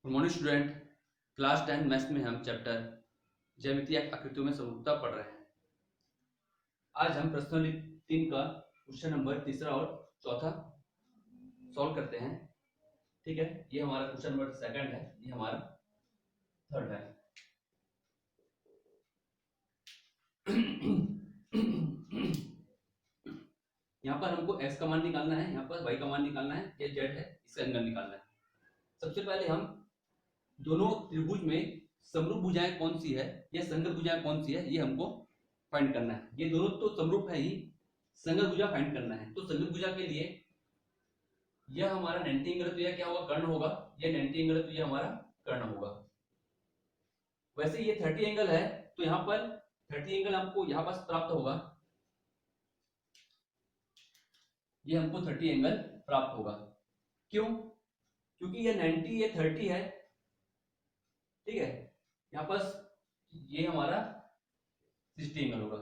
Good morning student. Class 10 maths में हम chapter ज्यामितीय आकृतियों में समरूपता पढ़ रहे हैं। आज हम प्रश्न 3 का क्वेश्चन नंबर तीसरा और चौथा सॉल्व करते हैं। ठीक है, ये हमारा क्वेश्चन नंबर सेकंड है, ये हमारा थर्ड है। यहाँ पर हमको x का मान निकालना है, यहाँ पर y का मान निकालना है, ये z है, इसका एंगल निकालना है। सबसे पहले हम दोनों त्रिभुज में समरूप भुजाएं कौन सी है या संगत भुजाएं कौन सी है, ये हमको फाइंड करना है। ये दोनों तो समरूप है ही, संगत भुजा फाइंड करना है। तो संगत भुजा के लिए यह हमारा 90 एंगल, तो यह क्या होगा, कर्ण होगा। यह 90 एंगल, तो यह हमारा कर्ण होगा। वैसे ये 30 एंगल है, तो यहाँ पर 30 एंगल हमको यहाँ पास प्राप्त होगा। ये हमको 30 एंगल प्राप्त होगा। क्यों? क्योंकि ये 90 ये 30 है। ठीक है, यहाँ पास ये हमारा 60 एंगल होगा।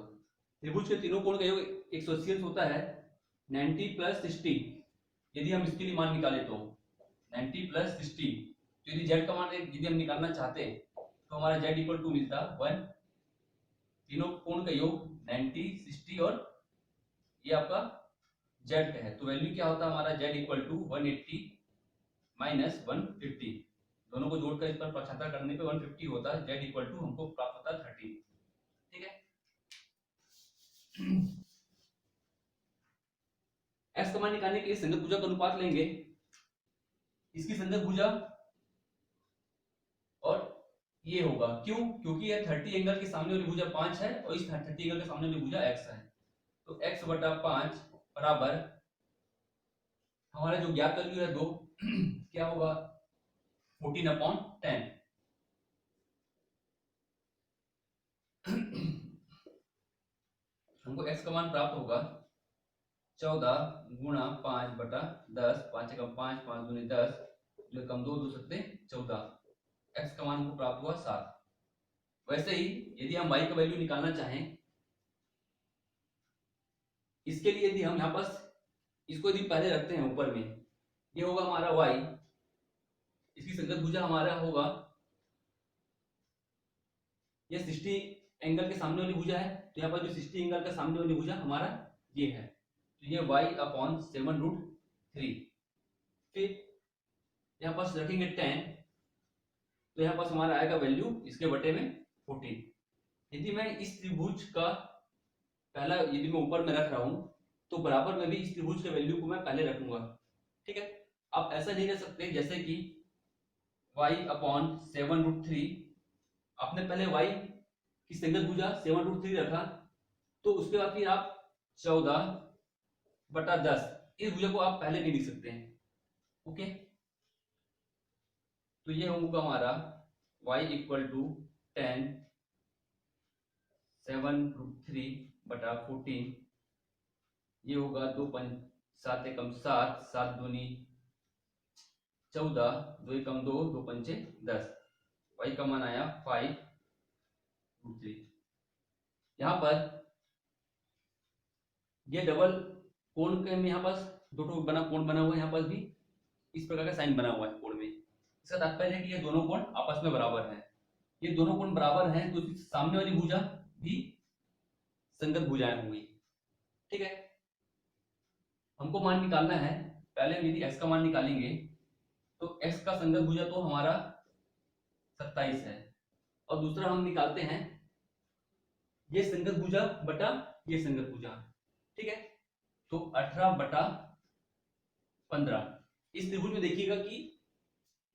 त्रिभुज के तीनों कोण का योग 180 होता है। 90 प्लस 60, यदि हम इसके लिए मान निकाले तो 90 प्लस 60, तो यदि z का मान यदि हम निकालना चाहते हैं तो हमारा z इक्वल टू मिलता 1। तीनों कोण का योग 90, 60 और ये आपका z का है, तो वैल्यू क्या होता है हमारा z इक्वल टू 180 माइनस 150। दोनों को जोड़कर इस पर पक्षांतर करने पे 150 होता है। z इक्वल टू हमको प्राप्त होता है 30। ठीक है, x का मान निकालने के लिए संगत भुजा का अनुपात लेंगे। इसकी संगत भुजा और ये होगा, क्यों? क्योंकि यह 30 एंगल के सामने वाली भुजा 5 है और इस 30 एंगल के सामने वाली भुजा x है। तो x बटा 5 बराबर हमारा जो ज्ञात वैल्यू है 2 क्या होगा, 14/10। हमको x का मान प्राप्त होगा 14 गुणा 5 बटा 10, 5 एकम 5, 5 दूनी 10, 2 एकम 2, 2 सत्ते 14। x का मान हमको प्राप्त हुआ 7। वैसे ही यदि हम y का वैल्यू निकालना चाहें, इसके लिए यदि हम यहाँ पास इसको यदि पहले रखते हैं ऊपर में, ये होगा हमारा y, इसकी संगत भुजा हमारा होगा, ये 60 एंगल के सामने वाली भुजा है, तो यहाँ पर जो 60 एंगल का सामने वाली भुजा हमारा ये है, तो ये y/7√3। फिर यहाँ पास रखेंगे 10, तो यहाँ पास हमारा आएगा वैल्यू इसके बटे में 14। यदि मैं इस त्रिभुज का पहला यदि मैं ऊपर में रख रहा हूं, तो बराबर में भी इस त्रिभुज के वैल्यू को मैं पहले रखूंगा। ठीक है, आप ऐसा नहीं कर सकते जैसे कि y/7√3, आपने पहले y की संगत भुजा 7√3 रखा, तो उसके बाद फिर आप 14/10 इस भुजा को आप पहले नहीं लिख सकते हैं। ओके, तो ये होगा हमारा y इक्वल टू 10 7√3/14, ये होगा 2 5 7 एकम 7, 7 दूनी 14, 2 एकम 2, 2 पंचे 10। y का मान आया 5√3। यहाँ पर ये डबल कोण के में यहाँ पास दो कोण बना हुआ है, यहाँ पास भी इस प्रकार का साइन बना हुआ है कोण में। इसका तात्पर्य है कि ये दोनों कोण आपस में बराबर है। ये दोनों कोण बराबर हैं, तो सामने वाली भुजा भी संगत भुजाएं होंगी। ठीक है, हमको मान निकालना है। पहले यदि x का मान निकालेंगे तो x का संगत भुजा तो हमारा 27 है, और दूसरा हम निकालते हैं ये संगत भुजा बटा ये संगत भुजा। ठीक है, तो 18/15। इस त्रिभुज में देखिएगा कि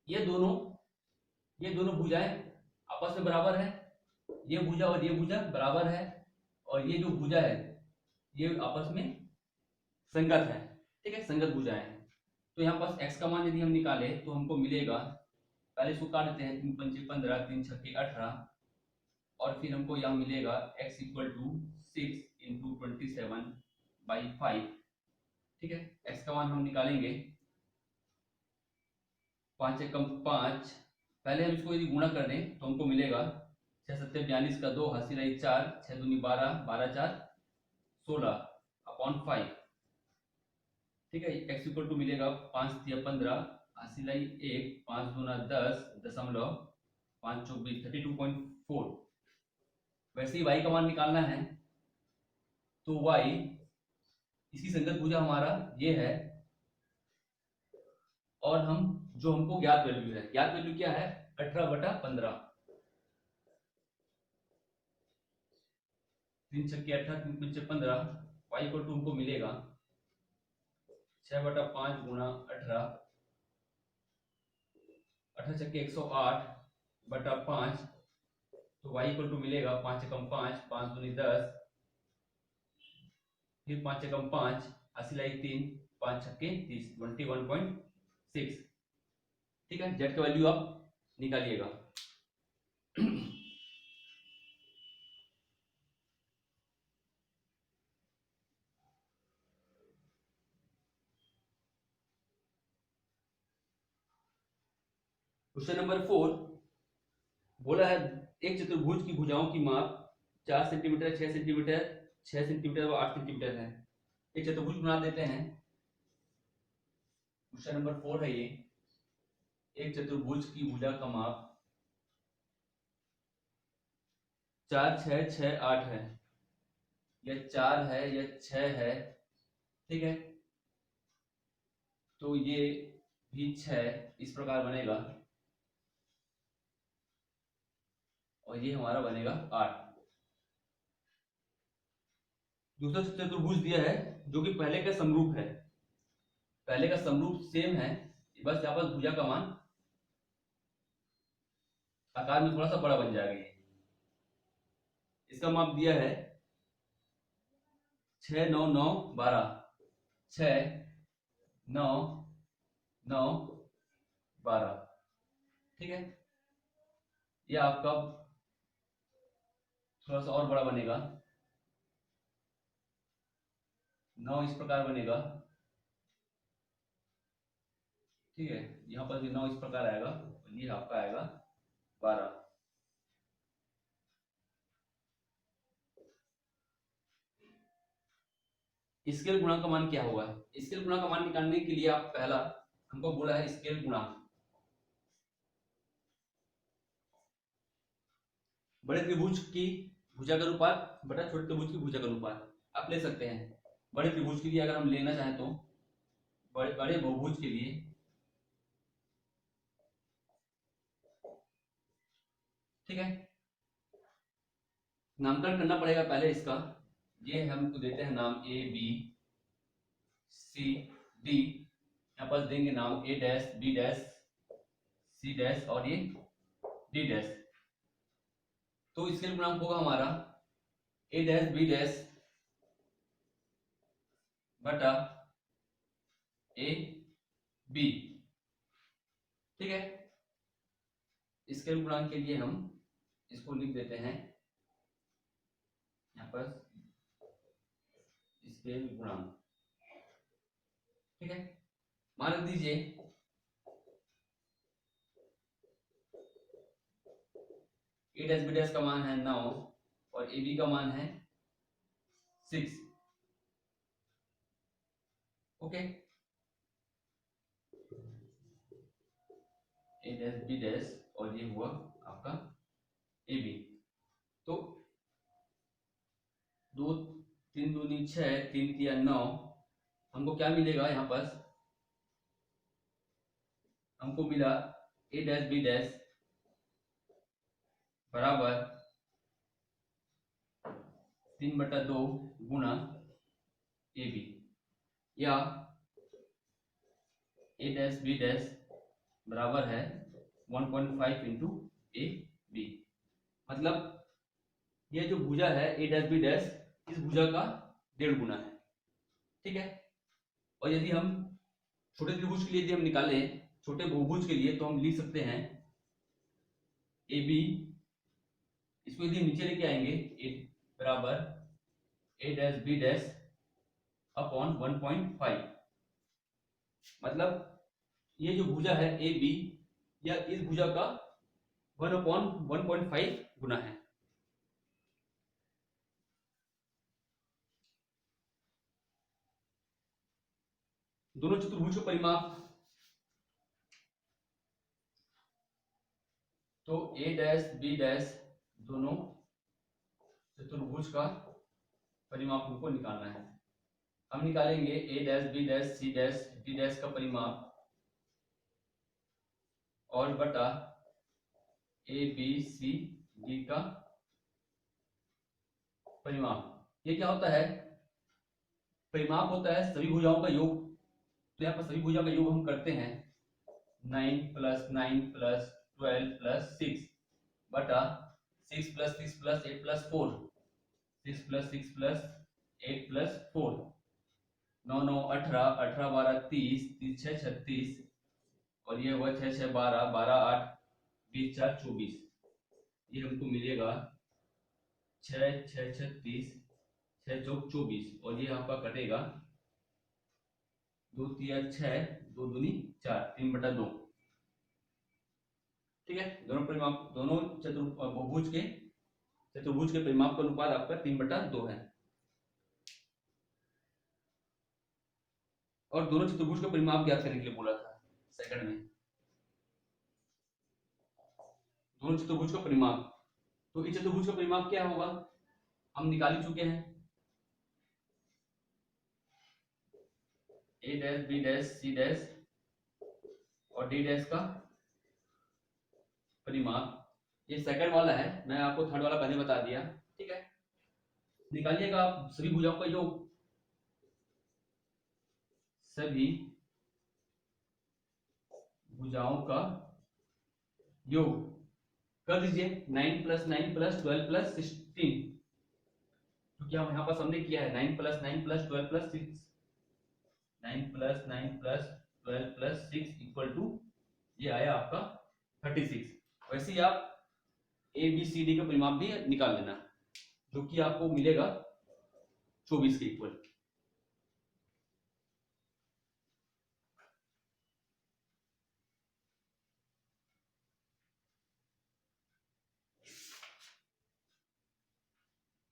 ये दोनों भुजाएं आपस में बराबर है, ये भुजा और ये भुजा बराबर है, और ये जो भुजा है ये आपस में संगत है। ठीक है, संगत भुजाएं हैं। तो यहाँ पास x का मान यदि हम निकाले तो हमको मिलेगा, पहले इसको काट देते हैं, 3 पंचे 15, 3 छक्के 18, और फिर हमको यहाँ मिलेगा x इक्वल टू 6 इंटू 27/5। ठीक है, x का मान हम निकालेंगे 5 एकम 5, पहले हम इसको यदि गुणा कर दें तो हमको मिलेगा 6 सत्ते 42 का 2, हासिल आई 4, 6 दूनी 12, 12 4 16/5। ठीक है, x इक्वल टू मिलेगा 5 3 15, सिलाई 1, 5 दूना 10 दशमलव 5 चौक 20, 32.4। वैसे ही y का मान निकालना है तो y इसकी संगत भुजा हमारा ये है, और हम जो हमको ज्ञात वैल्यू है, ज्ञात वैल्यू क्या है 18/15, 3 छक्के 18, 3 पंचे 15, y को हमको मिलेगा 6/5 गुणा 18, 18 छक्के 108/5, तो y को मिलेगा 5 एकम 5, 5 दूनी 10, फिर 5 एकम 5, 80 लाई 3, 5 छक्के 30, 21.6। ठीक है, जेड का वैल्यू आप निकालिएगा। क्वेश्चन नंबर 4 बोला है एक चतुर्भुज की भुजाओं की माप 4 सेंटीमीटर, 6 सेंटीमीटर, 6 सेंटीमीटर व 8 सेंटीमीटर है। एक चतुर्भुज बना देते हैं। क्वेश्चन नंबर 4 है ये, एक चतुर्भुज की भुजा का माप 4, 6, 6, 8 है, या 4 है या 6 है। ठीक है, तो ये भी 6 इस प्रकार बनेगा, और ये हमारा बनेगा 8। दूसरा चतुर्भुज दिया है जो कि पहले का समरूप है, पहले का समरूप सेम है, बस यहाँ पर भुजा का मान आकार में थोड़ा सा बड़ा बन जाएगा। ये इसका माप दिया है 6, 9, 9, 12, 6, 9, 9, 12। ठीक है, ये आपका थोड़ा सा और बड़ा बनेगा, 9 इस प्रकार बनेगा। ठीक है, यहाँ पर भी 9 इस प्रकार आएगा, और ये आपका आएगा 12। स्केल गुणांक का मान क्या होगा? स्केल गुणांक का मान निकालने के लिए आप पहला हमको बोला है स्केल गुणांक, बड़े त्रिभुज की भुजा का अनुपात बटा छोटे त्रिभुज की भुजा का अनुपात आप ले सकते हैं। बड़े त्रिभुज के लिए अगर हम लेना चाहें तो बड़े बहुभुज के लिए ठीक है, नामकरण करना पड़ेगा पहले इसका। ये हमको देते हैं नाम A B C D, यहाँ पर देंगे नाम A dash B dash C dash और ये D डैश। तो स्केल गुणांक होगा हमारा A डैश B डैश बटा A B। ठीक है, स्केल गुणांक के लिए हम इसको लिख देते हैं यहाँ पर स्केल गुणांक। ठीक है, मान दीजिए A डैश B डैश का मान है 9 और AB का मान है 6। Okay, A dash B dash और ये हुआ आपका AB। तो 2, 3 दूनी 6, 3 तिया 9, हमको क्या मिलेगा? यहाँ पर हमको मिला A डैश B डैश बराबर 3/2 गुना AB, या A डैश B डैश बराबर है 1.5 इंटू AB। मतलब ये जो भुजा है A डैश B डैश इस भुजा का 1.5 गुना है। ठीक है, और यदि हम छोटे त्रिभुज के लिए यदि हम निकालें, छोटे बहुभुज के लिए, तो हम लिख सकते हैं AB, इसको यदि नीचे लेके आएंगे A बराबर A dash B dash upon 1.5, मतलब ये जो भुजा है AB या इस भुजा का 1/1.5 गुना है। दोनों चतुर्भुज का परिमाप तो ए डैश बी डैश दोनों चतुर्भुज का परिमाप हमको निकालना है। हम निकालेंगे A dash B dash C dash D dash का परिमाप और बटा ए बी सी डी का परिमाप। ये क्या होता है? परिमाप होता है सभी भुजाओं का योग। तो यहाँ पर सभी भुजाओं का योग हम करते हैं 9 + 9 + 12 + 6 बटा 6 + 6 + 8 + 4 6 + 6 + 8 + 4 9 9 18 18 12 30 30 6 36 और ये हुआ 6 6 12 12 8 20 4 24। ये हमको मिलेगा 6 6 36 6 चौक 24 और ये यहाँ पर कटेगा 2 3 6 2 दूनी 4 3/2। ठीक है, दोनों परिमाप दोनों चतुर्भुज के परिमाप का अनुपात आपका 3/2 है। और दोनों चतुर्भुज का परिमाप ज्ञात करने के लिए बोला था सेकंड में। दोनों चतुर्भुज का परिमाप, तो इस चतुर्भुज का परिमाप क्या होगा हम निकाल ही चुके हैं। A dash B dash C dash और डी डैश का परिमाप। ये सेकंड वाला है, मैं आपको थर्ड वाला पहले बता दिया। ठीक है, निकालिएगा आप सभी भुजाओं का योग। सभी भुजाओं का योग कर दीजिए 9 + 9 + 12 + 16, क्योंकि हम यहाँ पर हमने किया है 9 + 9 + 12 + 6 9 + 9 + 12 + 6 = ये आया आपका 36। वैसे ही आप ए बी सी डी का परिमाप भी निकाल लेना, जो कि आपको मिलेगा 24 के इक्वल।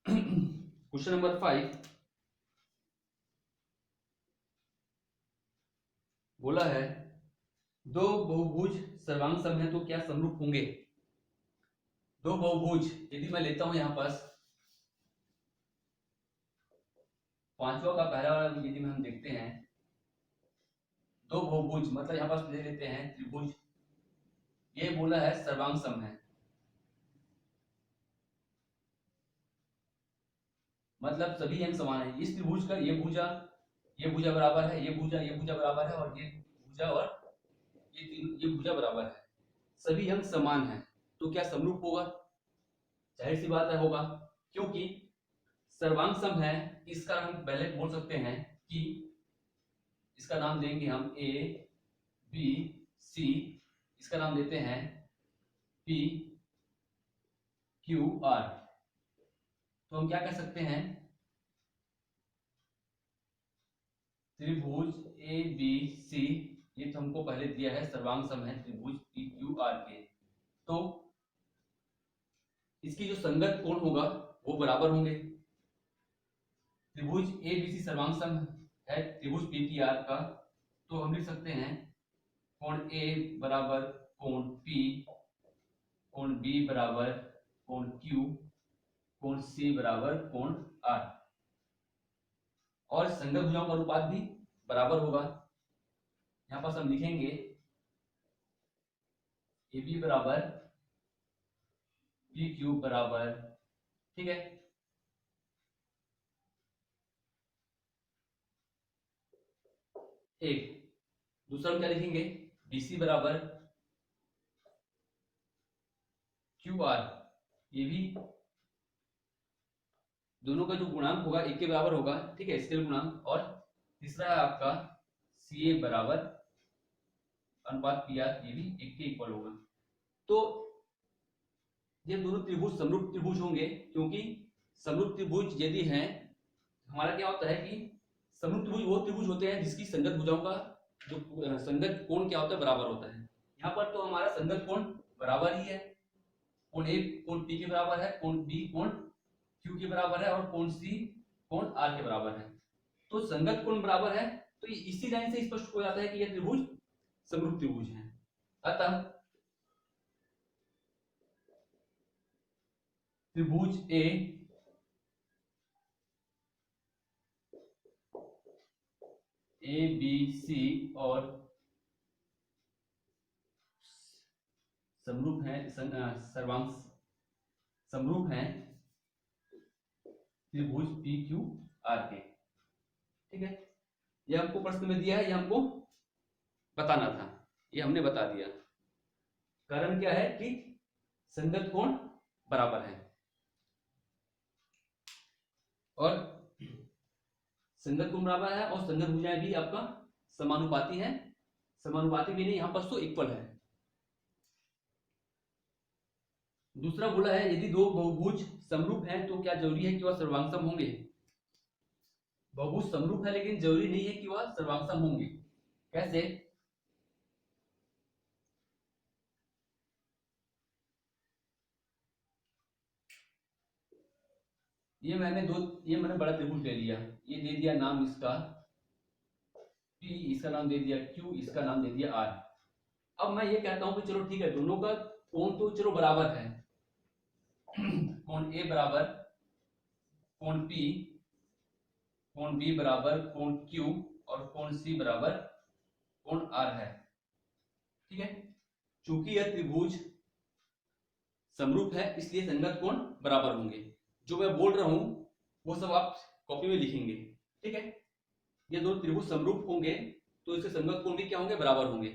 क्वेश्चन नंबर 5 बोला है दो बहुभुज सर्वांग सम है तो क्या समरूप होंगे। दो बहुभुज यदि मैं लेता हूं यहां पास पांचवा का पहला वाला यदि हम देखते हैं, दो बहुभुज मतलब यहां पास ले लेते हैं त्रिभुज, ये बोला है सर्वांग सम है, मतलब सभी अंग समान है। इस त्रिभुज का ये भुजा बराबर है, ये भुजा बराबर है और ये भुजा और ये भुजा बराबर है, सभी अंग समान है, तो क्या समरूप होगा? जाहिर सी बात है होगा, क्योंकि सर्वांग सम है। इसका हम पहले बोल सकते हैं कि इसका नाम देंगे हम ए बी सी, इसका नाम देते हैं पी क्यू आर। तो हम क्या कह सकते हैं, त्रिभुज ए बी सी, ये तो हमको पहले दिया है सर्वांग सम है त्रिभुज पी क्यू आर के, तो इसकी जो संगत कोण होगा वो बराबर होंगे। त्रिभुज ए बी सी सर्वांग सम है त्रिभुज पी क्यू आर का, तो हम लिख सकते हैं कोण ए बराबर कोण पी, कोण बी बराबर कोण क्यू, कोण सी बराबर कोण आर, और संगत भुजाओं का अनुपात भी बराबर होगा। यहां पास हम लिखेंगे ए बी बराबर पी क्यू बराबर, ठीक है, एक। दूसरा हम क्या लिखेंगे, बी सी बराबर क्यू आर, ये भी दोनों का जो गुणांक होगा एक के बराबर होगा, ठीक है, स्केल गुणांक। और तीसरा है आपका सी ए बराबर अनुपात पी आर, ये भी एक के इक्वल होगा। तो ये दोनों त्रिभुज समरूप त्रिभुज होंगे, क्योंकि समरूप त्रिभुज यदि हैं, हमारा क्या होता है कि समरूप त्रिभुज वो त्रिभुज होते हैं जिसकी संगत भुजाओं का जो संगत कोण क्या होता है बराबर होता है। यहाँ पर तो हमारा संगत कोण बराबर ही है, कोण ए कोण पी के बराबर है, कोण बी कोण क्यू के बराबर है और कोण सी कोण आर के बराबर है। तो संगत कोण बराबर है, तो इसी लाइन से स्पष्ट हो जाता है कि यह त्रिभुज समरूप त्रिभुज है। अतः त्रिभुज ए बी सी और समरूप है सर्वांश समरूप है त्रिभुज पी क्यू आर के। ठीक है, ये हमको प्रश्न में दिया है, ये हमको बताना था, ये हमने बता दिया। कारण क्या है कि संगत कोण बराबर है और संगत कोण बराबर है और संगत भुजाएं भी आपका समानुपाती है। समानुपाती भी नहीं, यहां पर तो इक्वल है। दूसरा बोला है यदि दो बहुभुज समरूप हैं तो क्या जरूरी है कि वह सर्वांगसम होंगे। बहुभुज समरूप है लेकिन जरूरी नहीं है कि वह सर्वांगसम होंगे। कैसे? ये मैंने बड़ा त्रिभुज ले लिया, ये दे दिया नाम इसका P, इसका नाम दे दिया Q, इसका नाम दे दिया R। अब मैं ये कहता हूं कि चलो ठीक है, दोनों का कोण तो चलो बराबर है, कोण A बराबर कोण P, कोण B बराबर कोण Q और कोण C बराबर कोण R है। ठीक है, चूंकि यह त्रिभुज समरूप है इसलिए संगत कोण बराबर होंगे। जो मैं बोल रहा हूं वो सब आप कॉपी में लिखेंगे। ठीक है, ये दो त्रिभुज समरूप होंगे तो इसके संगत कोण भी क्या होंगे, बराबर होंगे।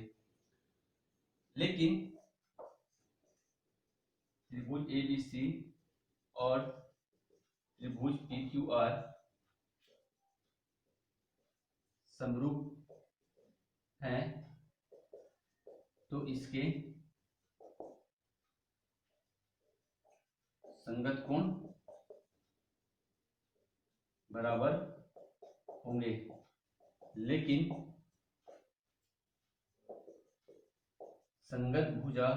लेकिन त्रिभुज ABC और त्रिभुज PQR समरूप हैं तो इसके संगत कोण बराबर होंगे। लेकिन संगत भुजा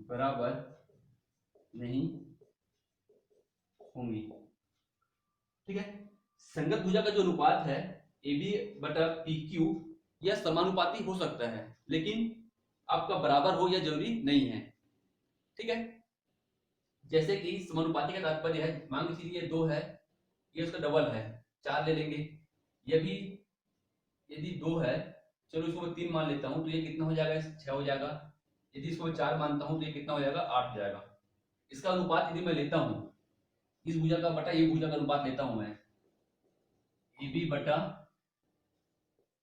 बराबर नहीं होंगी। ठीक है, संगत भुजा का जो अनुपात है AB बटा PQ यह समानुपाती हो सकता है लेकिन आपका बराबर हो यह जरूरी नहीं है। ठीक है, जैसे कि समानुपाती का तात्पर्य है, मान लीजिए ये 2 है, ये उसका डबल है, 4 ले लेंगे। ये भी यदि 2 है, चलो इसको मैं 3 मान लेता हूं तो ये कितना हो जाएगा, 6 हो जाएगा। यदि इसको मैं 4 मानता हूं तो ये कितना हो जाएगा, 8 हो जाएगा। इसका अनुपात यदि मैं लेता हूं, इस भुजा का बटा ये भुजा का अनुपात लेता हूं मैं, AB बटा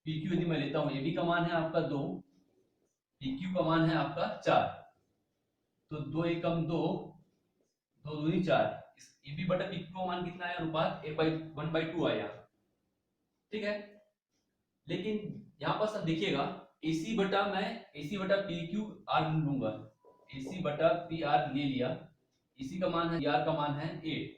PQ यदि मैं लेता हूं, AB का मान है आपका 2, PQ का मान है आपका 4, तो 2 एकम 2, 2 दूनी 4। इस AB बटा PQ का मान कितना है, अनुपात 1/2 आया। ठीक है, लेकिन यहां पर सब देखिएगा AC बटा PQ R लूंगा, AC बटा PR ले लिया, AC का मान है, PR का मान है 8।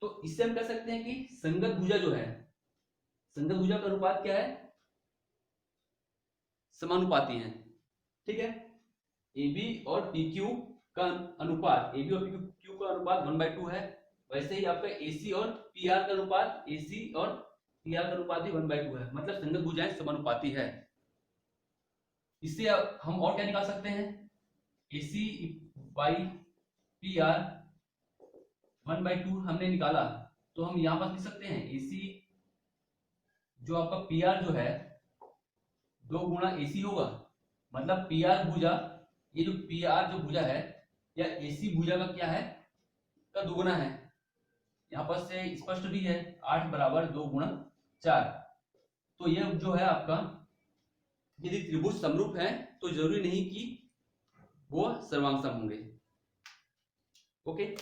तो इससे हम कह सकते हैं कि संगत भुजा जो है, संगत भुजा का अनुपात क्या है, समानुपाती है। ठीक है, AB और PQ का अनुपात, AB और PQ का अनुपात 1/2 है। वैसे ही आपका AC और PR का अनुपात, AC और PR का अनुपात भी 1/2 है, मतलब संगत भुजाएं समानुपाती है। इससे हम और क्या निकाल सकते हैं, AC by PR 1/2 हमने निकाला, तो हम यहां पर लिख सकते हैं AC जो आपका PR जो है 2 गुणा AC होगा, मतलब PR भुजा, ये जो PR जो भुजा है या AC भुजा का क्या है, का दुगुना है। यहां पर से स्पष्ट भी है, 8 बराबर 2 गुणा 4। तो यह जो है आपका, यदि त्रिभुज समरूप है तो जरूरी नहीं कि वो सर्वांगसम होंगे। ओके।